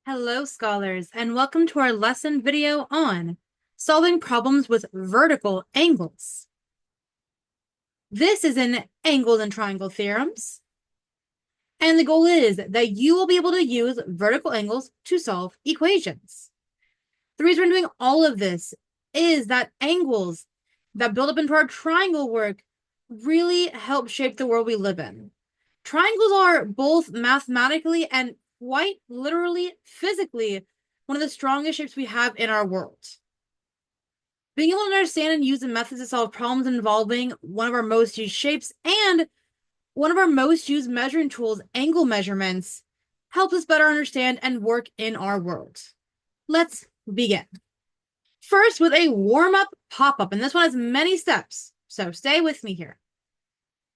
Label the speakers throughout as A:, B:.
A: Hello, scholars, and welcome to our lesson video on solving problems with vertical angles. This is in angles and triangle theorems, and the goal is that you will be able to use vertical angles to solve equations. The reason we're doing all of this is that angles that build up into our triangle work really help shape the world we live in. Triangles are both mathematically and quite literally, physically, one of the strongest shapes we have in our world. Being able to understand and use the methods to solve problems involving one of our most used shapes and one of our most used measuring tools, angle measurements, helps us better understand and work in our world. Let's begin. First, with a warm-up pop-up, and this one has many steps, so stay with me here.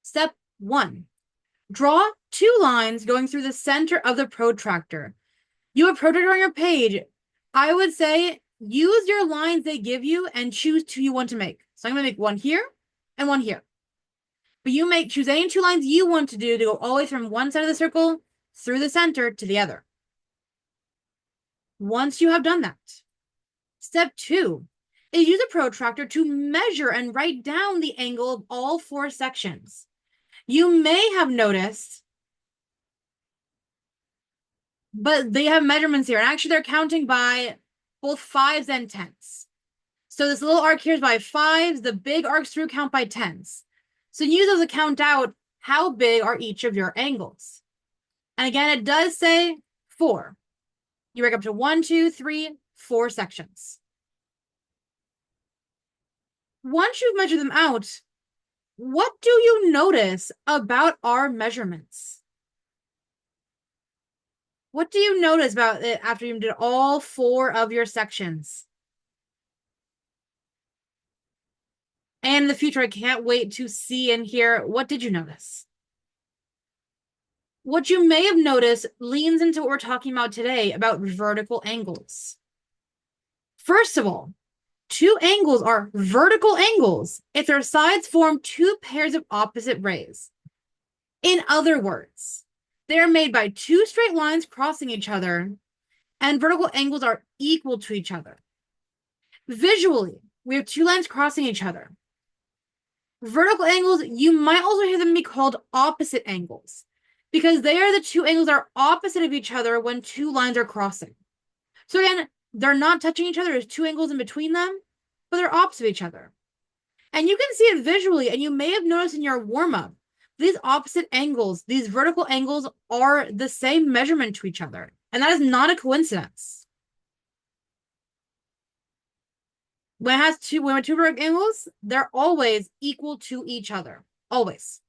A: Step 1. Draw two lines going through the center of the protractor. You have a protractor on your page. I would say use your lines they give you and choose two you want to make. So I'm going to make one here and one here. But you choose any two lines you want to do to go all the way from one side of the circle through the center to the other. Once you have done that, step 2 is use a protractor to measure and write down the angle of all four sections. You may have noticed, but they have measurements here, and actually they're counting by both 5s and 10s. So this little arc here is by 5s, the big arcs through count by 10s. So use those to count out how big are each of your angles. And again, it does say 4. You break up to 1, 2, 3, 4 sections. Once you've measured them out, what do you notice about our measurements? What do you notice about it after you did all 4 of your sections? And in the future, I can't wait to see and hear, what did you notice? What you may have noticed leans into what we're talking about today about vertical angles. First of all, two angles are vertical angles if their sides form two pairs of opposite rays. In other words, they are made by two straight lines crossing each other, and vertical angles are equal to each other. Visually, we have two lines crossing each other. Vertical angles, you might also hear them be called opposite angles, because they are the two angles that are opposite of each other when two lines are crossing. So again, they're not touching each other. There's two angles in between them, but they're opposite of each other. And you can see it visually, and you may have noticed in your warm-up, these opposite angles, these vertical angles are the same measurement to each other. And that is not a coincidence. When it has two vertical angles, they're always equal to each other. Always.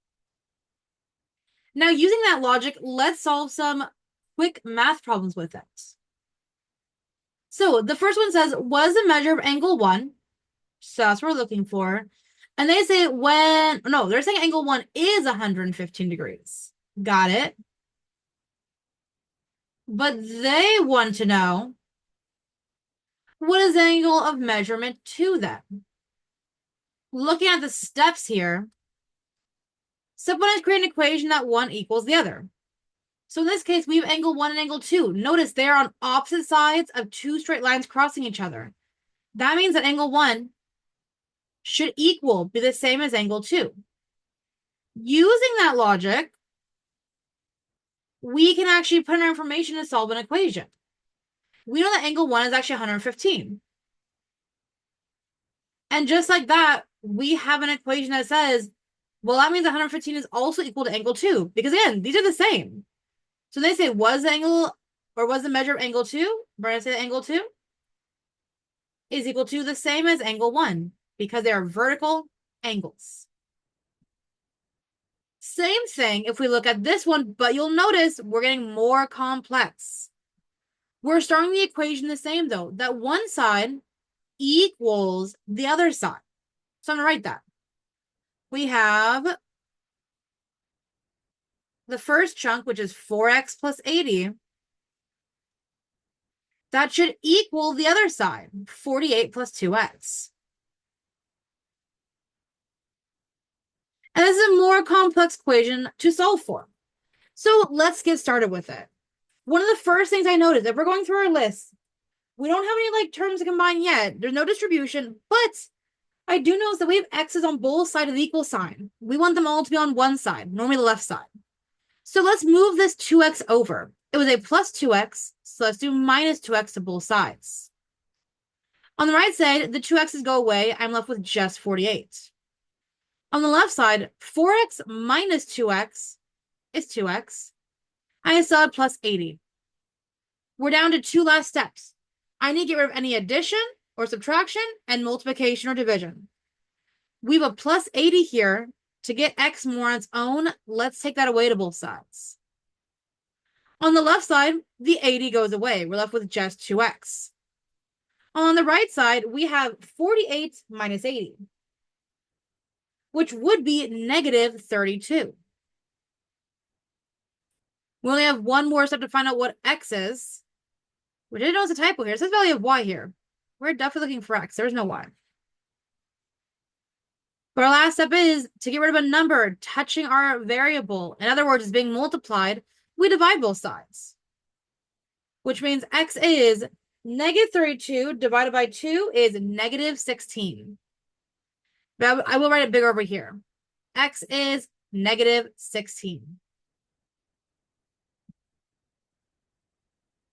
A: Now, using that logic, let's solve some quick math problems with it. So the first one says, what is the measure of angle 1? So that's what we're looking for. And they say they're saying angle 1 is 115 degrees. Got it. But they want to know, what is the angle of measurement 2 then? Looking at the steps here, step 1 is create an equation that 1 equals the other. So in this case, we have angle 1 and angle 2. Notice they are on opposite sides of two straight lines crossing each other. That means that angle 1 should be the same as angle 2. Using that logic, we can actually put in our information to solve an equation. We know that angle 1 is actually 115. And just like that, we have an equation that says, well, that means 115 is also equal to angle 2. Because again, these are the same. So they say, was the measure of angle 2? We're going to say that angle 2 is equal to the same as angle 1 because they are vertical angles. Same thing if we look at this one, but you'll notice we're getting more complex. We're starting the equation the same, though, that one side equals the other side. So I'm going to write that. We have the first chunk, which is 4x plus 80. That should equal the other side, 48 plus 2x. And this is a more complex equation to solve for. So let's get started with it. One of the first things I noticed, if we're going through our list, we don't have any like terms to combine yet. There's no distribution, but I do notice that we have x's on both sides of the equal sign. We want them all to be on one side, normally the left side. So let's move this 2x over. It was a plus 2x, so let's do minus 2x to both sides. On the right side, the 2x's go away. I'm left with just 48. On the left side, 4x minus 2x is 2x. I still have plus 80. We're down to two last steps. I need to get rid of any addition or subtraction and multiplication or division. We have a plus 80 here. To get x more on its own, let's take that away to both sides. On the left side, the 80 goes away. We're left with just 2x. On the right side, we have 48 minus 80, which would be negative 32. We only have one more step to find out what x is. We didn't know it's a typo here. It says value of y here. We're definitely looking for x. There's no y. But our last step is to get rid of a number touching our variable. In other words, it's being multiplied. We divide both sides, which means x is negative 32 divided by 2 is negative 16. But I will write it bigger over here. X is negative 16.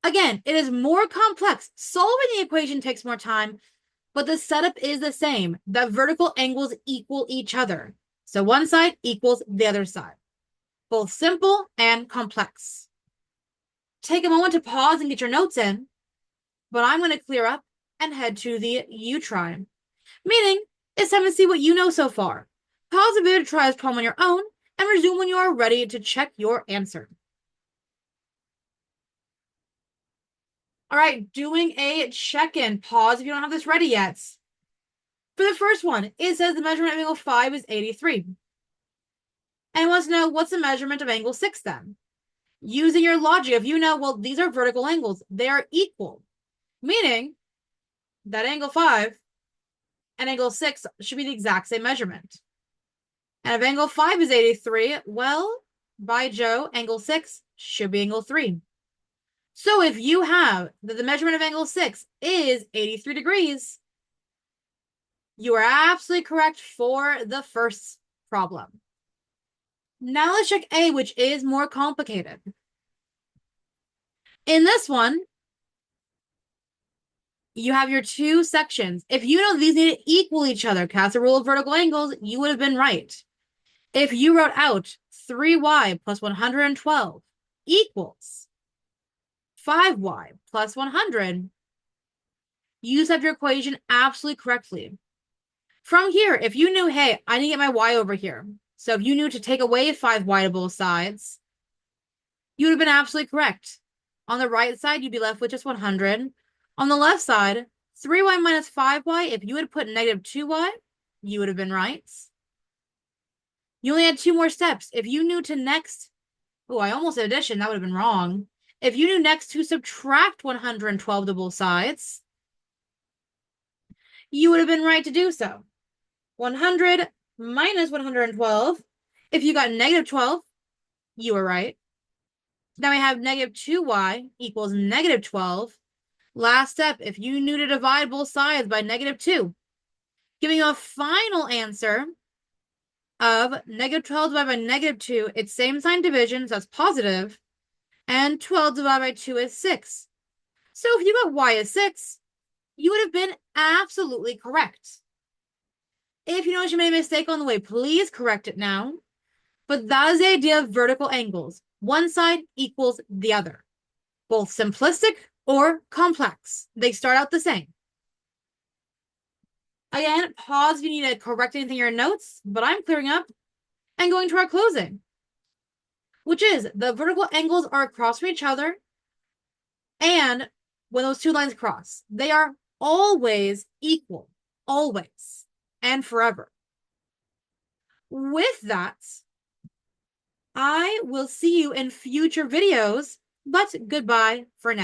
A: Again, it is more complex. Solving the equation takes more time, but the setup is the same. The vertical angles equal each other. So one side equals the other side. Both simple and complex. Take a moment to pause and get your notes in, but I'm going to clear up and head to the you try. Meaning, it's time to see what you know so far. Pause the video to try this problem on your own and resume when you are ready to check your answer. All right, doing a check-in. Pause if you don't have this ready yet. For the first one, it says the measurement of angle 5 is 83. And it wants to know what's the measurement of angle 6 then? Using your logic, if you know, well, these are vertical angles, they are equal. Meaning that angle 5 and angle 6 should be the exact same measurement. And if angle 5 is 83, well, by Joe, angle 6 should be angle 3. So if you have that the measurement of angle 6 is 83 degrees, you are absolutely correct for the first problem. Now let's check A, which is more complicated. In this one, you have your two sections. If you know these need to equal each other, cast the rule of vertical angles, you would have been right. If you wrote out 3y plus 112 equals 5y plus 100, you set your equation absolutely correctly. From here, if you knew, hey, I need to get my y over here. So if you knew to take away 5y to both sides, you would have been absolutely correct. On the right side, you'd be left with just 100. On the left side, 3y minus 5y, if you had put negative 2y, you would have been right. You only had two more steps. If you knew to next, oh, I almost said addition, that would have been wrong. If you knew next to subtract 112 to both sides, you would have been right to do so. 100 minus 112, if you got negative 12, you were right. Now we have negative 2y equals negative 12. Last step, if you knew to divide both sides by negative 2, giving you a final answer of negative 12 divided by negative 2, it's same sign division, so that's positive, and 12 divided by 2 is 6. So if you got y as 6, you would have been absolutely correct. If you notice you made a mistake on the way, please correct it now. But that is the idea of vertical angles. One side equals the other, both simplistic or complex. They start out the same. Again, pause if you need to correct anything in your notes, but I'm clearing up and going to our closing, which is the vertical angles are across from each other, and when those two lines cross, they are always equal, always and forever. With that, I will see you in future videos, but goodbye for now.